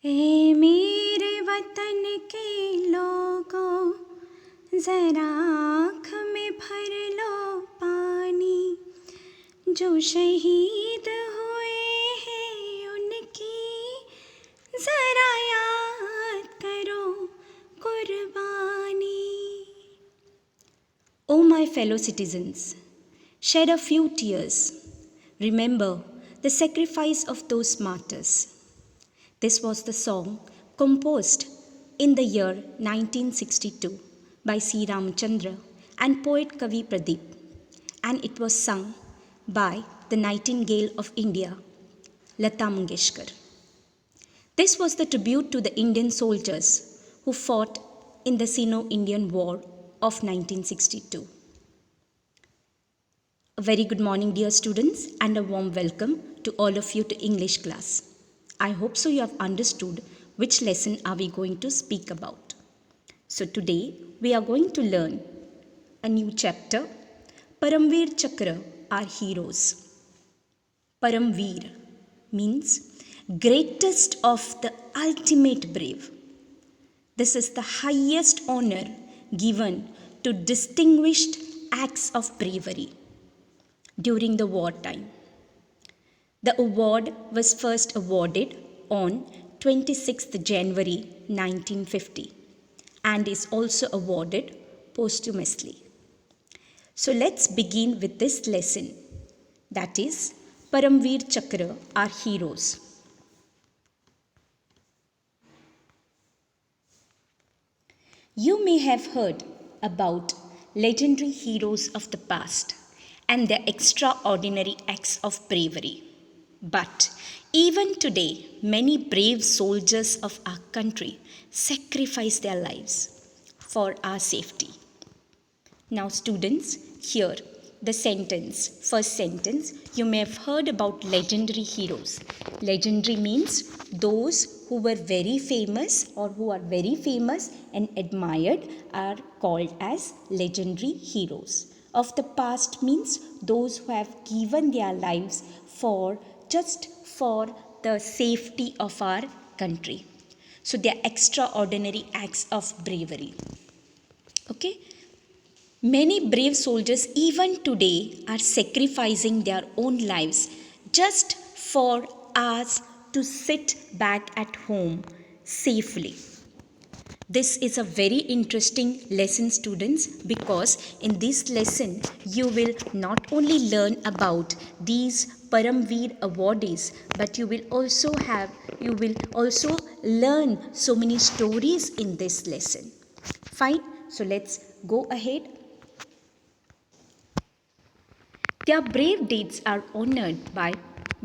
ए मेरे वतन के लोगों, ज़रा आँख में भर लो पानी। जो शहीद हुए हैं उनकी ज़रा याद करो कुर्बानी। O my fellow citizens, shed a few tears. Remember the sacrifice of those martyrs. This was the song composed in the year 1962 by C. Ramachandra and poet Kavi Pradeep, and it was sung by the Nightingale of India, Lata Mangeshkar. This was the tribute to the Indian soldiers who fought in the Sino-Indian War of 1962. A very good morning, dear students, and a warm welcome to all of you to English class. I hope so you have understood which lesson are we going to speak about. So today we are going to learn a new chapter, Paramveer Chakra, our heroes. Paramveer means greatest of the ultimate brave. This is the highest honor given to distinguished acts of bravery during the wartime. The award was first awarded on 26th January 1950 and is also awarded posthumously. So let's begin with this lesson, that is Paramveer Chakra, our heroes. You may have heard about legendary heroes of the past and their extraordinary acts of bravery. But even today, many brave soldiers of our country sacrifice their lives for our safety. Now, students, here the first sentence, you may have heard about legendary heroes. Legendary means those who were very famous or who are very famous and admired are called as legendary heroes. Of the past means those who have given their lives just for the safety of our country. So they are extraordinary acts of bravery. Okay. Many brave soldiers even today are sacrificing their own lives just for us to sit back at home safely. This is a very interesting lesson, students, because in this lesson you will not only learn about these Paramveer awardees, but you will also learn so many stories in this lesson. Fine, so let's go ahead. Their brave deeds are honored by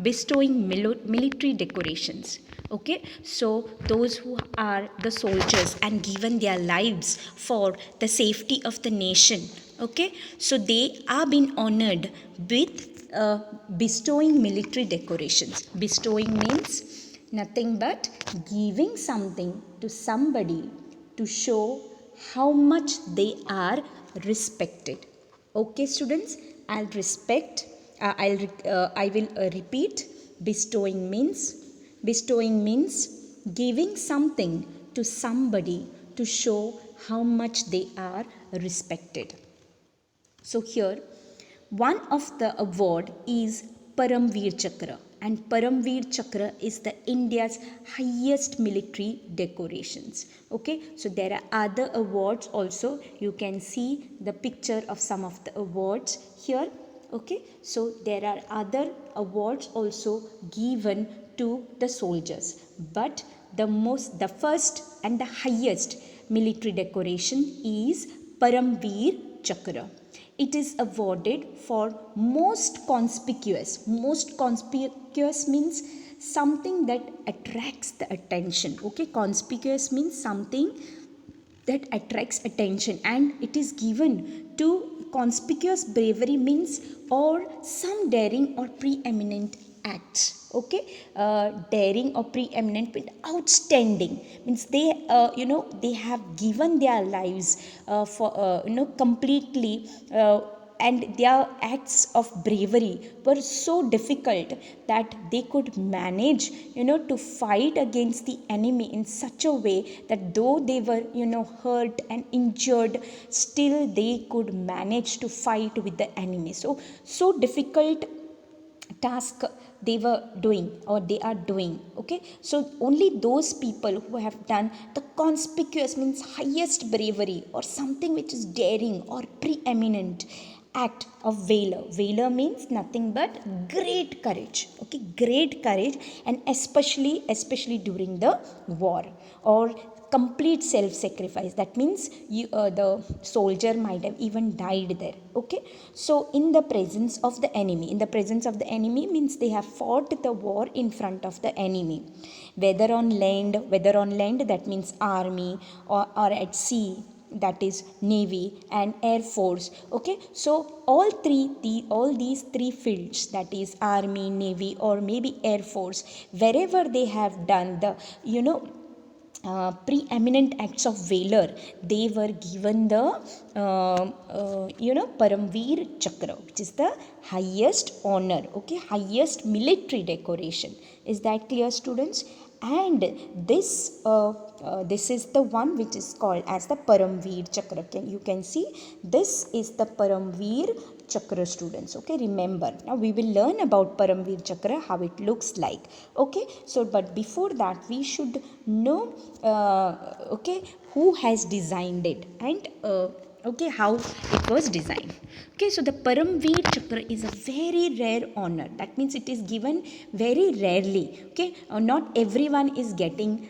bestowing military decorations. Okay, so those who are the soldiers and given their lives for the safety of the nation, okay, so they are being honored with bestowing military decorations. Bestowing means nothing but giving something to somebody to show how much they are respected. Okay, students, I will repeat. Bestowing means giving something to somebody to show how much they are respected. So here, one of the award is Paramveer Chakra, and Paramveer Chakra is the India's highest military decorations. Okay, so there are other awards also. You can see the picture of some of the awards here. Okay, so there are other awards also given to the soldiers, but the first and the highest military decoration is Paramveer Chakra. It is awarded for most conspicuous. Most conspicuous means something that attracts the attention. Okay, conspicuous means something that attracts attention, and it is given to conspicuous bravery means or some daring or preeminent acts. Okay, daring or preeminent means outstanding, means they they have given their lives for completely and their acts of bravery were so difficult that they could manage, to fight against the enemy in such a way that though they were, hurt and injured, still they could manage to fight with the enemy. So difficult task they were doing, or they are doing. Okay, so only those people who have done the conspicuous, means highest bravery, or something which is daring or preeminent act of valor means nothing but great courage. Okay, great courage, and especially during the war, or complete self sacrifice. That means the soldier might have even died there. Okay, so in the presence of the enemy means they have fought the war in front of the enemy, whether on land, that means army, or at sea, that is navy and air force. Okay, so all these three fields, that is army, navy, or maybe air force, wherever they have done the, preeminent acts of valor, they were given the Paramveer Chakra, which is the highest honor. Okay, highest military decoration. Is that clear, students? And this is the one which is called as the Paramveer Chakra. You can see this is the Paramveer Chakra, students. Okay, remember, now we will learn about Paramveer Chakra, how it looks like. Okay, so but before that we should know okay, who has designed it, and okay, how it was designed. Okay, so the Paramveer Chakra is a very rare honor. That means it is given very rarely. Okay, not everyone is getting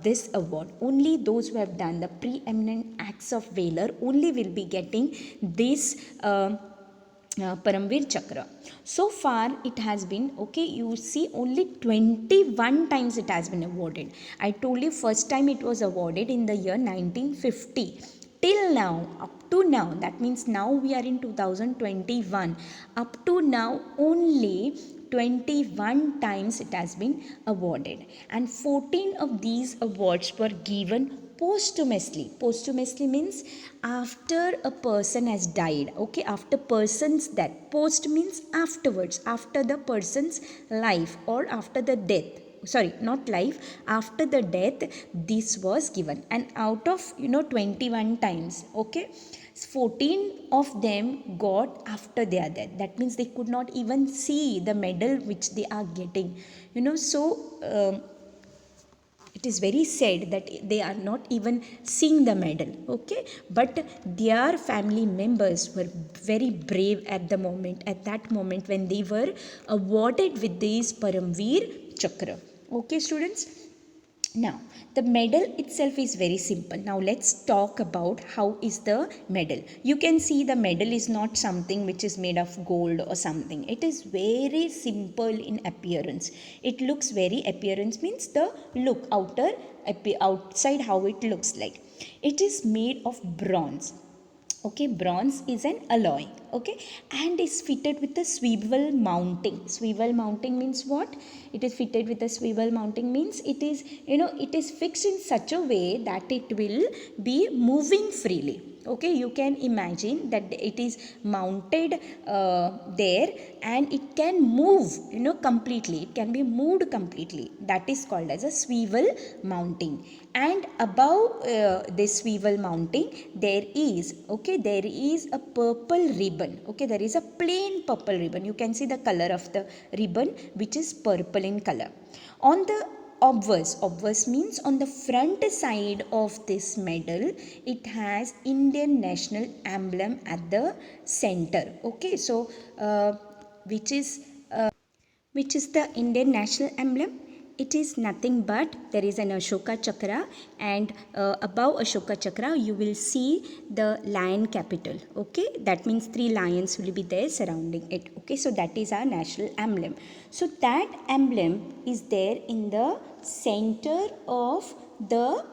this award. Only those who have done the preeminent acts of valor only will be getting this Paramveer Chakra. So far it has been, okay, you see, only 21 times it has been awarded. I told you first time it was awarded in the year 1950. Till now, up to now, that means now we are in 2021, up to now only 21 times it has been awarded, and 14 of these awards were given posthumously. Posthumously means after a person has died. Okay, after person's death. Post means afterwards, after the person's life, or after the death. Sorry, not life, after the death this was given. And out of 21 times, okay, 14 of them got after their death. That means they could not even see the medal which they are getting. It is very sad that they are not even seeing the medal. Okay, but their family members were very brave at that moment when they were awarded with this Paramveer Chakra. Okay, students. Now, the medal itself is very simple. Now, let's talk about how is the medal. You can see the medal is not something which is made of gold or something. It is very simple in appearance. It looks very, appearance means the look, outside how it looks like. It is made of bronze. Okay, bronze is an alloy. Okay, and is fitted with a swivel mounting. Swivel mounting means what? It is fitted with a swivel mounting means it is, it is fixed in such a way that it will be moving freely. Okay, you can imagine that it is mounted there, and it can move, completely. It can be moved completely. That is called as a swivel mounting. And above this swivel mounting, there is a purple ribbon. Okay, there is a plain purple ribbon. You can see the color of the ribbon, which is purple in color. On the obverse means on the front side of this medal, it has Indian national emblem at the center. Okay, so which is the Indian national emblem? It is nothing but there is an Ashoka Chakra, and above Ashoka Chakra you will see the lion capital. Okay, that means 3 lions will be there surrounding it. Okay, so that is our national emblem. So that emblem is there in the center of the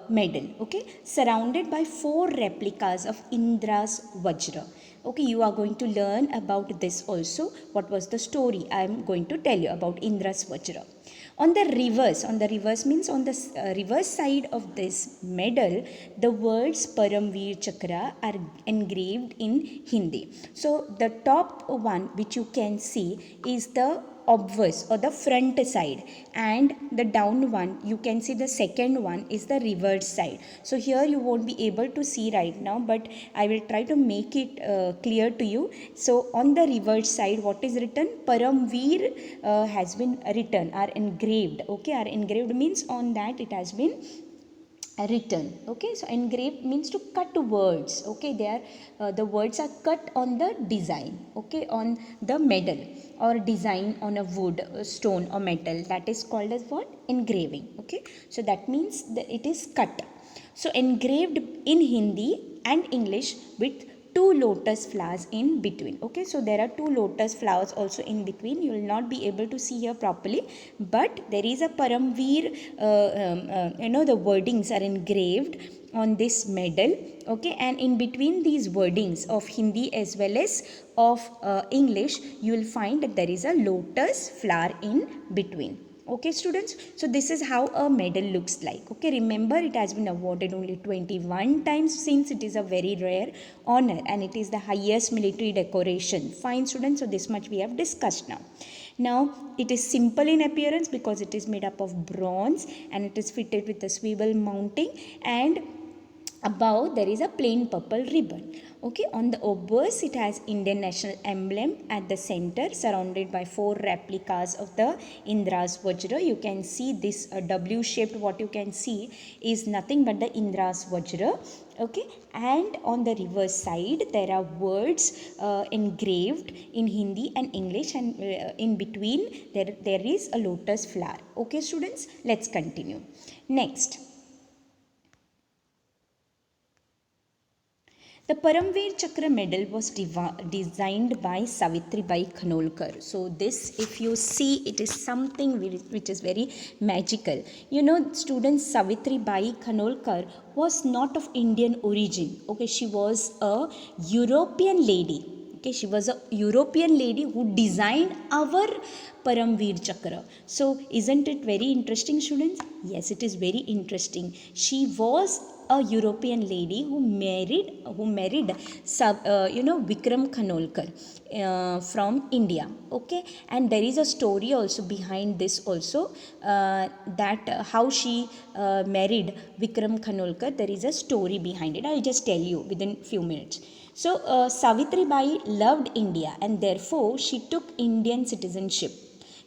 medal. Okay, surrounded by 4 replicas of Indra's Vajra. Okay, you are going to learn about this also. What was the story? I am going to tell you about Indra's Vajra. On the reverse means on the reverse side of this medal, the words Paramveer Chakra are engraved in Hindi. So the top one which you can see is the obverse or the front side, and the down one you can see the second one is the reverse side. So here you won't be able to see right now, but I will try to make it clear to you. So on the reverse side, what is written? Paramveer has been written, are engraved. Okay, are engraved means on that it has been written. Okay, so engraved means to cut words. Okay, they are the words are cut on the design. Okay, on the medal or design on a wood, stone or metal, that is called as what? Engraving. Okay, so that means that it is cut. So engraved in Hindi and English with two lotus flowers in between. Okay, so there are two lotus flowers also in between. You will not be able to see here properly, but there is a Paramveer, the wordings are engraved on this medal. Okay, and in between these wordings of Hindi as well as of English, you will find that there is a lotus flower in between. Okay students, so this is how a medal looks like. Okay, remember it has been awarded only 21 times, since it is a very rare honor and it is the highest military decoration. Fine students, so this much we have discussed now. Now it is simple in appearance because it is made up of bronze and it is fitted with a swivel mounting, and above there is a plain purple ribbon. Okay, on the obverse it has Indian national emblem at the center, surrounded by 4 replicas of the Indra's Vajra. You can see this W shaped, what you can see is nothing but the Indra's Vajra. Okay, and on the reverse side there are words engraved in Hindi and English, and in between there is a lotus flower. Okay students, let's continue. Next, the Paramveer Chakra medal was designed by Savitribai Khanolkar. So this, if you see, it is something which is very magical. You know, students, Savitribai Khanolkar was not of Indian origin. Okay, she was a European lady. Okay, she was a European lady who designed our Paramveer Chakra. So isn't it very interesting, students? Yes, it is very interesting. She was a European lady who married Vikram Khanolkar from India. Okay, and there is a story also behind this also, that how she married Vikram Khanolkar. There is a story behind it. I'll just tell you within few minutes. So Savitribai loved India and therefore she took Indian citizenship.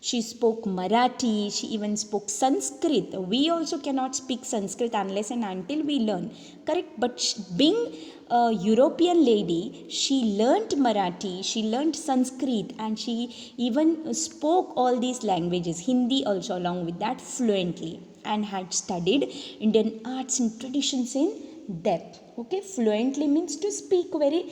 She spoke Marathi, she even spoke Sanskrit. We also cannot speak Sanskrit unless and until we learn, correct? But being a European lady, she learnt Marathi, she learnt Sanskrit, and she even spoke all these languages, Hindi also along with that, fluently, and had studied Indian arts and traditions in depth. Okay, fluently means to speak very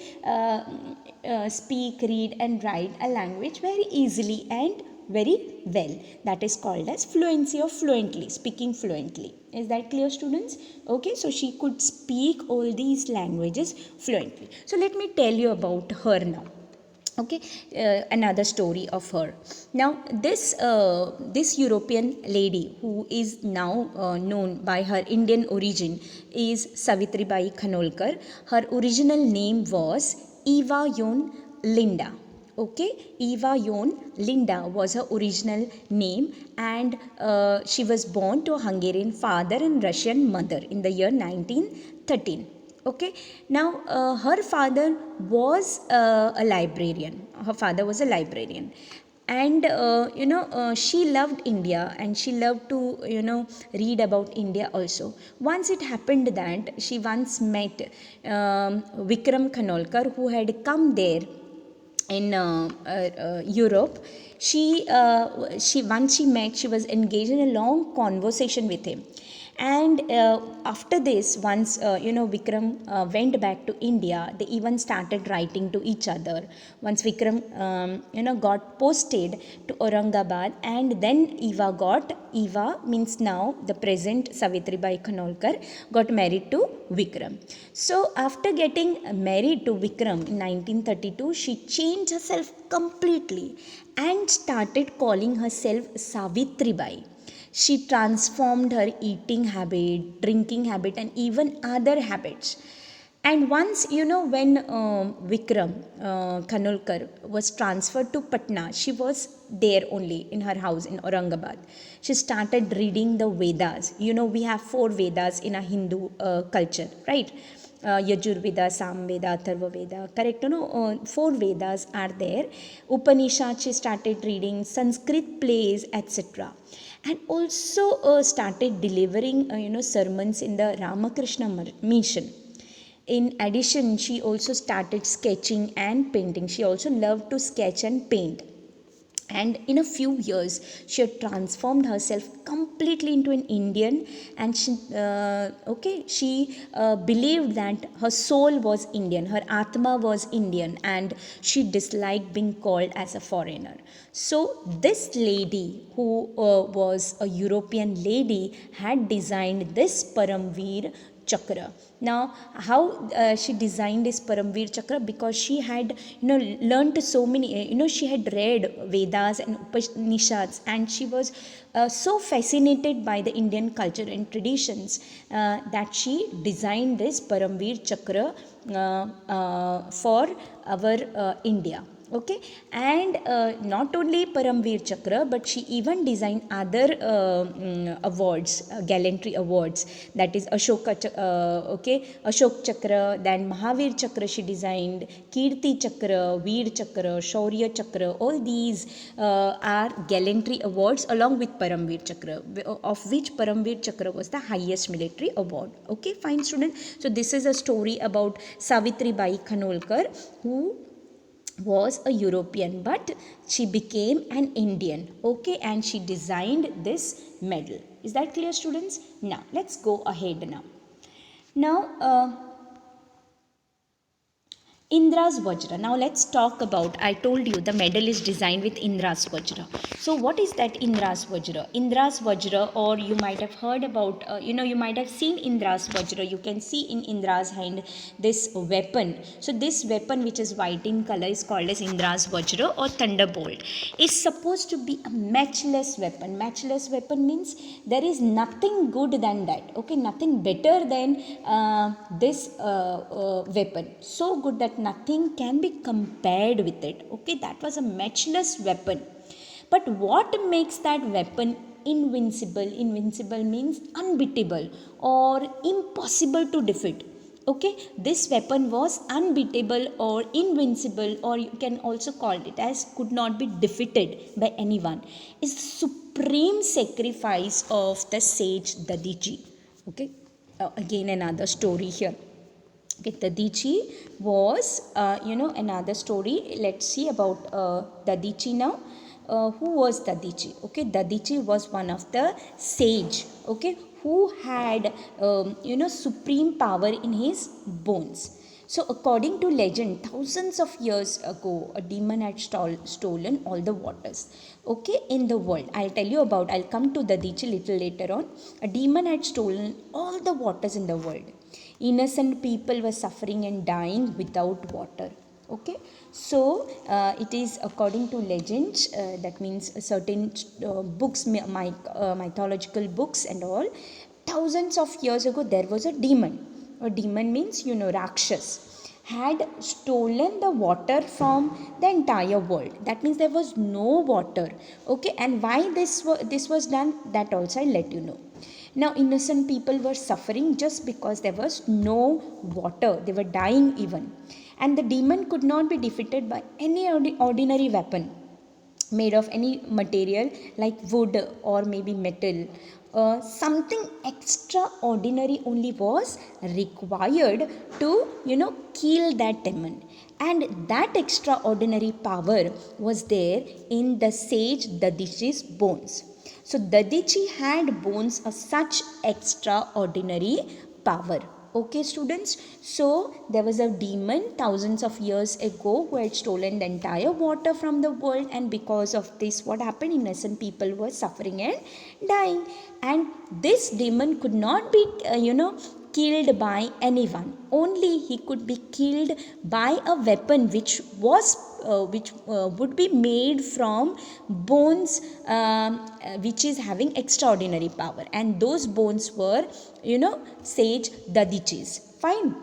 speak, read and write a language very easily and very well. That is called as fluency or fluently, speaking fluently. Is that clear, students? Okay, so she could speak all these languages fluently. So let me tell you about her now. Okay, another story of her. Now this European lady who is now known by her Indian origin is Savitribai Khanolkar. Her original name was Eva Yon Linda. Okay, Eva Yon Linda was her original name, and she was born to a Hungarian father and Russian mother in the year 1913. Okay, now her father was a librarian. Her father was a librarian, and she loved India and she loved to read about India also. Once it happened that she once met Vikram Khanolkar, who had come there in Europe. She once she met, she was engaged in a long conversation with him, and after this, once Vikram went back to India, they even started writing to each other. Once Vikram got posted to Aurangabad, and then Eva means now the present Savitribai Khanolkar got married to Vikram. So after getting married to Vikram in 1932, she changed herself completely and started calling herself Savitribai. She transformed her eating habit, drinking habit, and even other habits. And once, when Vikram Khanolkar was transferred to Patna, she was there only in her house in Aurangabad. She started reading the Vedas. We have 4 Vedas in a Hindu culture, right? Yajurveda, Samveda, Atharvaveda, correct? 4 Vedas are there. Upanishad, she started reading, Sanskrit plays, etc. And also started delivering, sermons in the Ramakrishna Mission. In addition, she also started sketching and painting. She also loved to sketch and paint. And in a few years, she had transformed herself completely into an Indian, and she believed that her soul was Indian, her Atma was Indian, and she disliked being called as a foreigner. So, this lady, who was a European lady, had designed this Paramveer Chakra. Now, how she designed this Paramveer Chakra? Because she had, learned so many, she had read Vedas and Upanishads, and she was so fascinated by the Indian culture and traditions that she designed this Paramveer Chakra for our India. Okay, and not only Paramveer Chakra, but she even designed other awards, gallantry awards, that is Ashok Chakra, then Mahavir Chakra she designed, Kirti Chakra, Veer Chakra, Shaurya Chakra. All these are gallantry awards along with Paramveer Chakra, of which Paramveer Chakra was the highest military award. Okay, fine students. So this is a story about Savitri Bai Khanolkar, who was a European, but she became an Indian. Okay, and she designed this medal. Is that clear, students? Now let's go ahead now. Indra's Vajra. Now let's talk about, I told you the medal is designed with Indra's Vajra. So what is that Indra's Vajra? Indra's Vajra, or you might have heard about, you might have seen Indra's Vajra. You can see in Indra's hand this weapon. So this weapon, which is white in color, is called as Indra's Vajra or thunderbolt. It's supposed to be a matchless weapon. Matchless weapon means there is nothing good than that. Okay, nothing better than this weapon. So good that nothing can be compared with it. Okay, that was a matchless weapon. But what makes that weapon invincible? Invincible means unbeatable or impossible to defeat. Okay, this weapon was unbeatable or invincible, or you can also call it as could not be defeated by anyone, is the supreme sacrifice of the sage Dadiji. Okay, again another story here. Okay, Dadichi was, another story. Let's see about Dadichi now. Who was Dadichi? Okay, Dadichi was one of the sage, okay, who had, supreme power in his bones. So, according to legend, thousands of years ago, a demon had stolen all the waters, okay, in the world. I'll come to Dadichi little later on. A demon had stolen all the waters in the world. Innocent people were suffering and dying without water. Okay, so it is according to legends, that means certain books, mythological books and all. Thousands of years ago, there was a demon. A demon means, Rakshas, had stolen the water from the entire world. That means there was no water. Okay, and why this was done, that also I'll let you know. Now, innocent people were suffering just because there was no water. They were dying even. And the demon could not be defeated by any ordinary weapon made of any material like wood or maybe metal. Something extraordinary only was required to, kill that demon. And that extraordinary power was there in the sage Dadichi's bones. So Dadichi had bones of such extraordinary power. Okay, students. So there was a demon thousands of years ago who had stolen the entire water from the world, and because of this, what happened? Innocent people were suffering and dying. And this demon could not be, killed by anyone. Only he could be killed by a weapon which would be made from bones, which is having extraordinary power, and those bones were, sage Dadichis. Fine,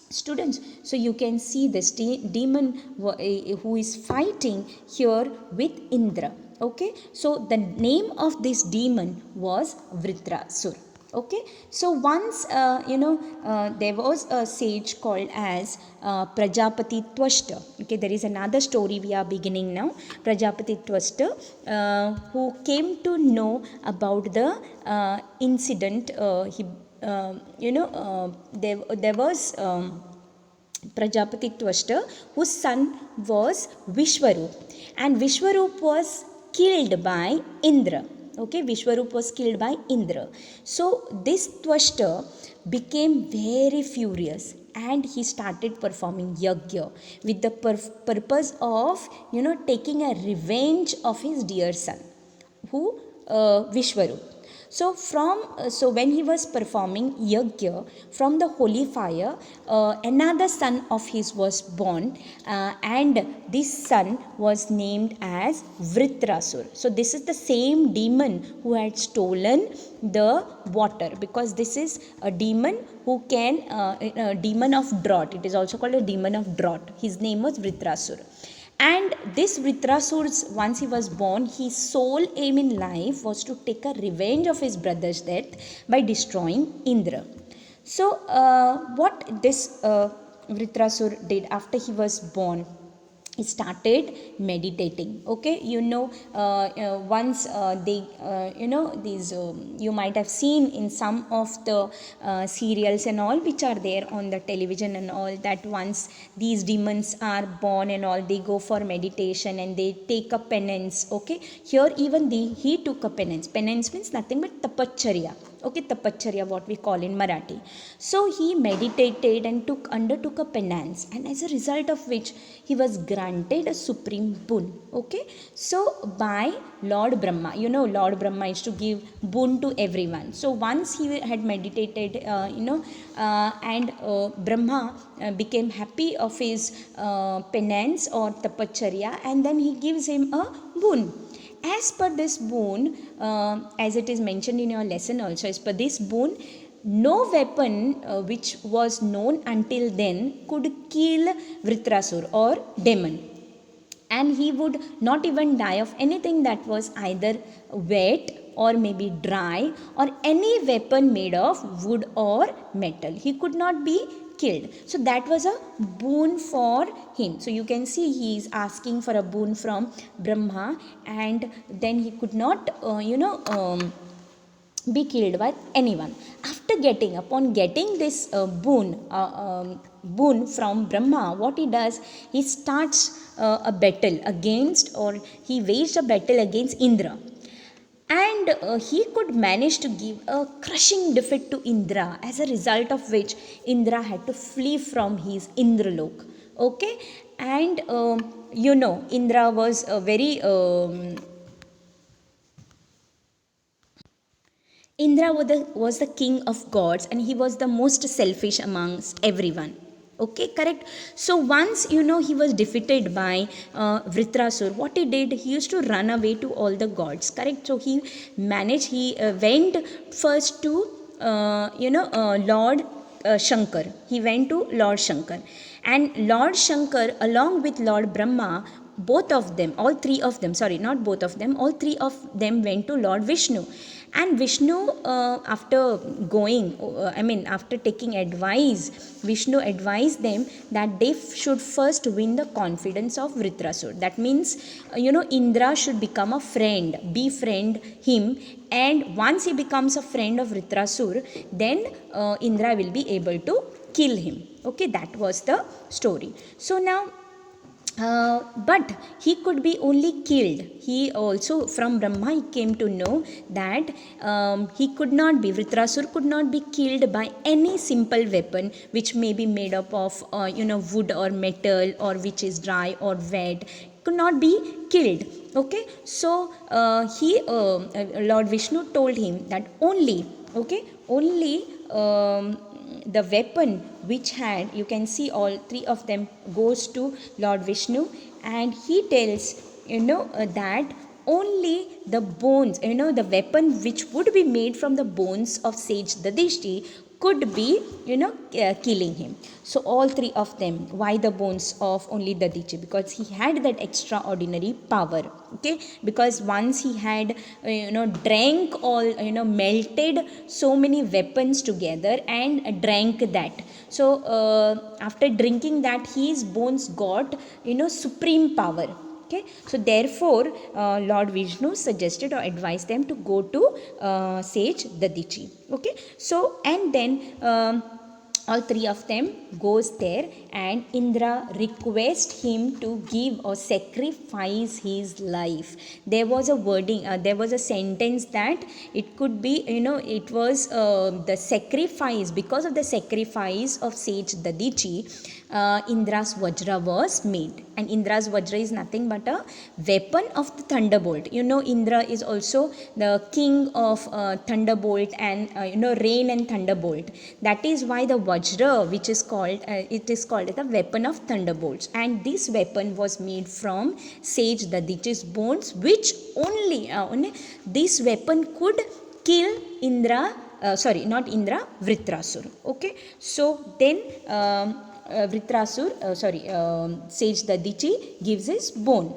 students. So you can see this demon who is fighting here with Indra. Okay, so the name of this demon was Vritrasur. Okay, so once there was a sage called as Prajapati Twashta. Okay, there is another story we are beginning now. Prajapati Twashta, who came to know about the incident. There was Prajapati Twashta, whose son was Vishwarup, and Vishwarup was killed by Indra. Okay, Vishwarup was killed by Indra. So this Twashta became very furious, and he started performing yagya with the purpose of taking a revenge of his dear son, who Vishwarup. So when he was performing yagya from the holy fire, another son of his was born, and this son was named as Vritrasur. So this is the same demon who had stolen the water, because this is a demon who can a demon of drought. It is also called a demon of drought. His name was Vritrasur. And this Vritrasur, once he was born, his sole aim in life was to take a revenge of his brother's death by destroying Indra. So, what this Vritrasur did after he was born, he started meditating. Okay, once they these you might have seen in some of the serials and all which are there on the television and all, that once these demons are born and all, they go for meditation and they take a penance. Okay, here even he took a penance. Penance means nothing but tapacharya. Okay, tapacharya, what we call in Marathi. So he meditated and undertook a penance, and as a result of which he was granted a supreme boon. Okay, so by Lord Brahma, Lord Brahma is to give boon to everyone. So once he had meditated, and Brahma became happy of his penance or tapacharya, and then he gives him a boon. As per this boon, as it is mentioned in your lesson also, as per this boon, no weapon which was known until then could kill Vritrasur or demon. And he would not even die of anything that was either wet or maybe dry, or any weapon made of wood or metal. He could not be killed. So that was a boon for him. So you can see he is asking for a boon from Brahma, and then he could not be killed by anyone. Upon getting this boon from Brahma, what he does, he starts a battle against, or he waged a battle against Indra. And he could manage to give a crushing defeat to Indra, as a result of which Indra had to flee from his Indralok. Okay, and Indra was a very Indra was the king of gods, and he was the most selfish amongst everyone. Okay, correct. So once he was defeated by Vritrasur, what he did, he used to run away to all the gods. Correct. So he went first to Lord Shankar. He went to Lord Shankar, and Lord Shankar, along with Lord Brahma, all three of them went to Lord Vishnu. And Vishnu, after taking advice, Vishnu advised them that they should first win the confidence of Vritrasur. That means, Indra should become a friend, befriend him, and once he becomes a friend of Vritrasur, then Indra will be able to kill him. Okay, that was the story. So now, but he could be only killed. He also, from Brahma, he came to know that Vritrasur could not be killed by any simple weapon which may be made up of wood or metal, or which is dry or wet. could not be killed. Okay, so Lord Vishnu told him that only, okay, only the weapon which had, you can see all three of them goes to Lord Vishnu, and he tells, that only the bones, the weapon which would be made from the bones of sage Dadishti could be, killing him. So all three of them. Why the bones of only Dadichi? Because he had that extraordinary power. Okay, because once he had, drank all, melted so many weapons together and drank that. So after drinking that, his bones got, supreme power. Okay, so therefore Lord Vishnu suggested or advised them to go to sage Dadichi. Okay, so and then all three of them goes there, and Indra requests him to give or sacrifice his life. There was a wording, there was a sentence that it could be, it was the sacrifice, because of the sacrifice of sage Dadichi, Indra's Vajra was made. And Indra's Vajra is nothing but a weapon of the thunderbolt. Indra is also the king of thunderbolt and, rain and thunderbolt. That is why the Vajra, which is called, it is called the weapon of thunderbolts. And this weapon was made from sage Dadichi's bones, which only this weapon could kill Indra, not Indra, Vritrasur. Okay, so then sage Dadichi gives his bone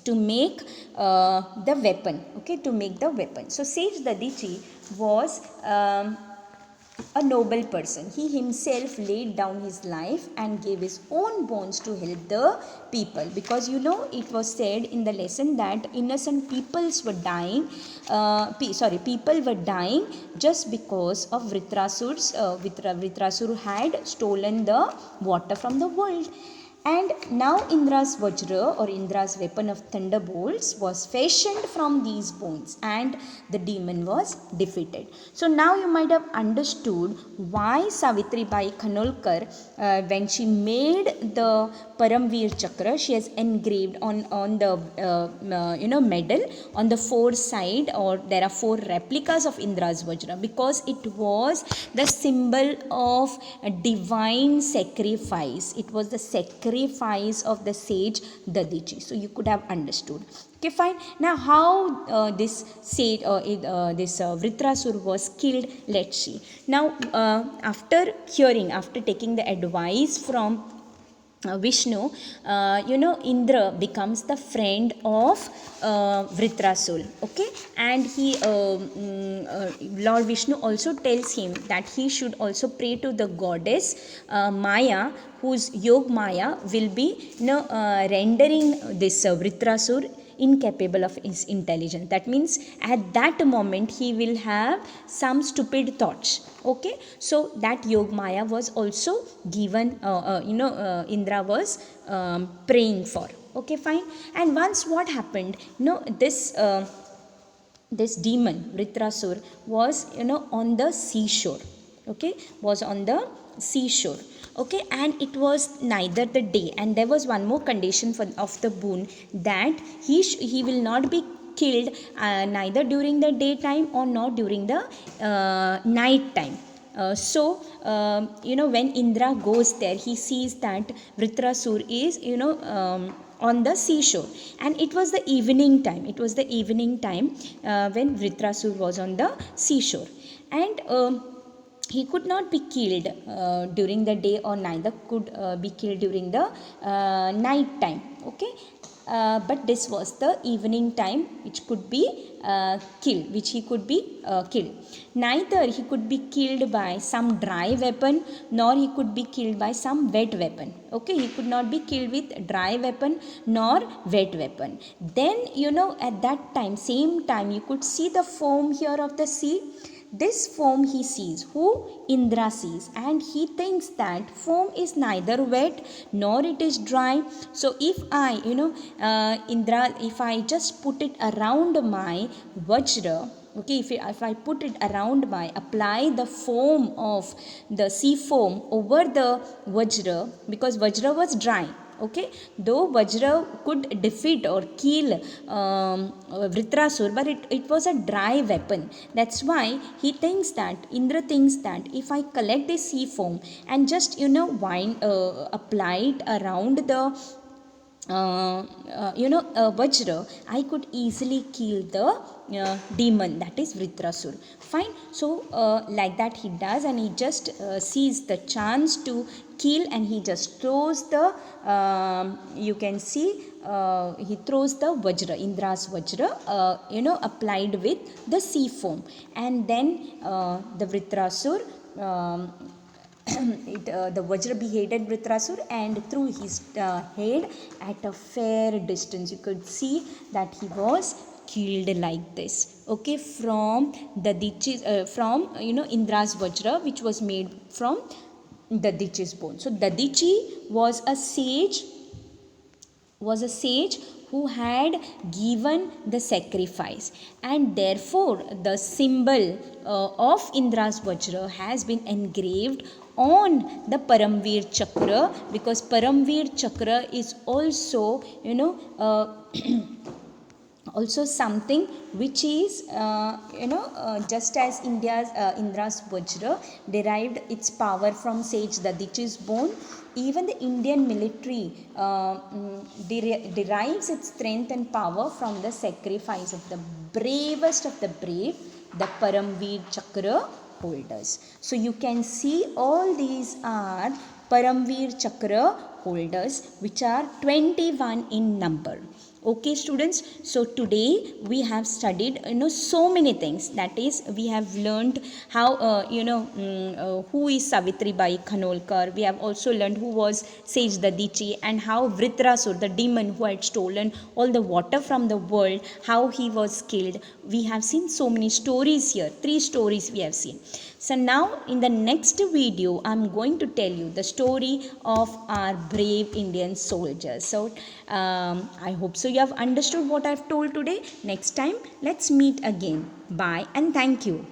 to make the weapon. Okay, to make the weapon. So sage Dadichi was a noble person. He himself laid down his life and gave his own bones to help the people, because it was said in the lesson that innocent peoples were dying, people were dying just because of Vritrasur had stolen the water from the world. And now Indra's Vajra, or Indra's weapon of thunderbolts, was fashioned from these bones, and the demon was defeated. So now you might have understood why Savitri Bai Khanolkar, when she made the Paramveer Chakra, she has engraved on the medal on the four side, or there are four replicas of Indra's Vajra, because it was the symbol of a divine sacrifice. It was the sacrifice of the sage Dadichi. So you could have understood. Okay, fine. Now how this sage, Vritrasur was killed, let's see. Now after taking the advice from Vishnu, Indra becomes the friend of Vritrasur. Okay, and he Lord Vishnu also tells him that he should also pray to the goddess Maya, whose Yog Maya will be rendering this Vritrasur incapable of his intelligence. That means at that moment he will have some stupid thoughts. Okay, so that Yog Maya was also given, Indra was praying for. Okay, fine. And once what happened, this demon Vritrasur was, on the seashore. Okay, was on the seashore. Okay, and it was neither the day, and there was one more condition of the boon, that he will not be killed neither during the daytime or not during the night time. When Indra goes there, he sees that Vritrasur is, on the seashore, and it was the evening time. When Vritrasur was on the seashore, and he could not be killed during the day, or neither could be killed during the night time. Okay, but this was the evening time which could be killed, which he could be killed. Neither he could be killed by some dry weapon, nor he could be killed by some wet weapon. Okay, he could not be killed with dry weapon nor wet weapon. Then, at that time, same time, you could see the foam here of the sea. This foam he sees, who Indra sees, and he thinks that foam is neither wet nor it is dry. So if I, Indra, if I just put it around my Vajra, okay, if I put it around apply the foam of the sea foam over the Vajra, because Vajra was dry. Okay, though Vajra could defeat or kill Vritrasur, but it was a dry weapon. That's why Indra thinks that if I collect the sea foam and just apply it around the Vajra, I could easily kill the demon, that is Vritrasur. Fine. So, like that he does, and he just sees the chance to kill, and he just throws the, you can see, he throws the Vajra, Indra's Vajra, applied with the sea foam. And then the Vritrasur. The Vajra beheaded Vritrasur, and through his head at a fair distance you could see that he was killed like this. Okay, from the Indra's Vajra, which was made from Dadichi's bone. So Dadichi was a sage who had given the sacrifice, and therefore the symbol of Indra's Vajra has been engraved on the Paramveer Chakra, because Paramveer Chakra is also also something which is just as Indra's Vajra derived its power from sage Dadichi's bone, even the Indian military derives its strength and power from the sacrifice of the bravest of the brave, the Paramveer Chakra holders. So you can see all these are Paramveer Chakra holders, which are 21 in number. Okay, students, so today we have studied so many things. That is, we have learned how who is Savitri Bai Khanolkar. We have also learned who was Sage Dadichi, and how Vritrasur, the demon who had stolen all the water from the world, how he was killed. We have seen so many stories here. 3 stories we have seen. So now in the next video I am going to tell you the story of our brave Indian soldiers. So I hope so you have understood what I have told today. Next time let's meet again. Bye and thank you.